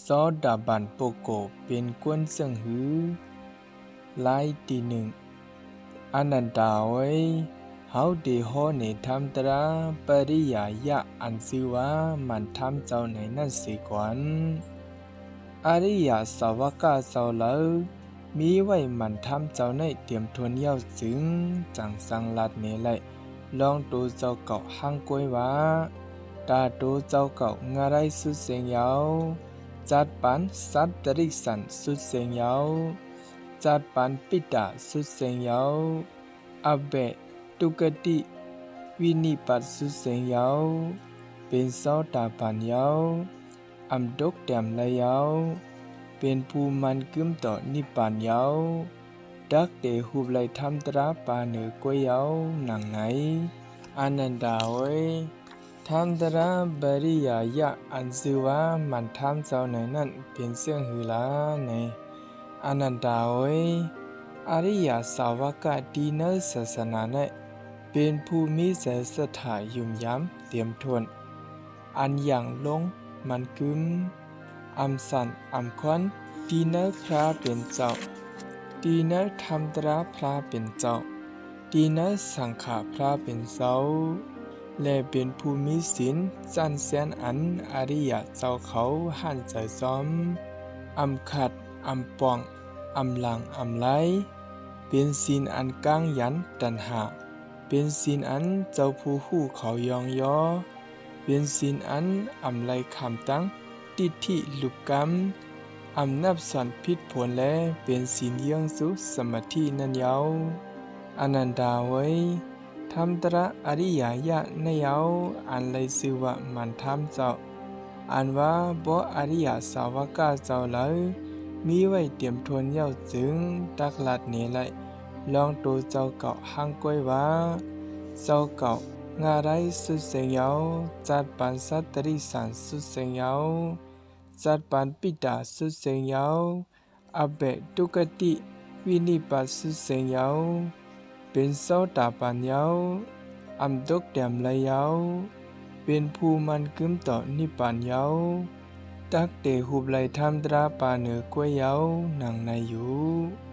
ซอดาบันโปโกเป็นกวนเซิงหือไลตีหนึ่งอนันตาเวยเฮาเดฮอเนทำตราปริยายะอันซิวามันทำเจ้าในนั่นสิกวนอริยาสาวกาเจ้าเลอมีไว้มันทำเจ้าในเตรียมทวนเย้าจึงจังสังลัดเนไลลองตูเจ้าเก่าหังกวยว่าตาตูเจ้าเก่างาไรสุดเสียงยาวจัดปันสัตตริสันสุดเสียงยาวจัดปันปิตาสุดเสียงยาวอเบะตุกติวินิปัสสุดเสียงยาวเป็นซอตาปันยาวอัมดกแดมละยาวเป็นภูมันกึมต่อนิปานยาวดักเดหุบไลทำตราปาเนือกวยยาวหนังไหนอนันดาเวยทำตราบริยายะอันซิวามันทำเจ้าในนั่นเป็นเสื่องหือลาในอนันดาเวยอริยสาวกดีเนศาสนาในเป็นภูมิเสสถายุ่มย้ำเตรียมทวนอันอย่างลงมันกึมอัมสันอัมควันดีเนพระเป็นเจ้าดีเนธรรมตราพระเป็นเจ้าดีเนสังขาพระเป็นเจ้าและเป็นภูมิศีลจันเสียนอันอริยเจ้าเขาหันใจซ้อมอัมขัดอัมปองอัมหลังอัมไลเป็นศีลอันก้างยันตันหาเป็นศีลอันเจ้าผู้หูเขายองยอเป็นศีลอันอำไลคำตั้งติทิลุกกรรมอำนับสอนพิษผลและเป็นศีลเยี่ยงสุสมาธินันยาวอนันดาเวยทำตระอริยายะนยาวอันไลสิวะมันทำเจ้าอันว่าบ่อริยสาวกาเจ้าเลยมีไว้เตรียมทวนเย้าจึงตักลัดเนไลลองตูเจ้าเก่าหังก้อยว่าเจ้าเก่างาไรสุดเสียงยาวจัดปันสัตตริสันสุดเสียงยาวจัดปันปิตาสุดเสียงยาวอเบะตุกติวินิปัสสุดเสียงยาวเป็นโซตาปันยาวอัมดกแดมละยาวเป็นภูมันกึมต่อนิปานยาวตักเตหุบไลทำตราปาเนือกวยยาวหนังในอยู่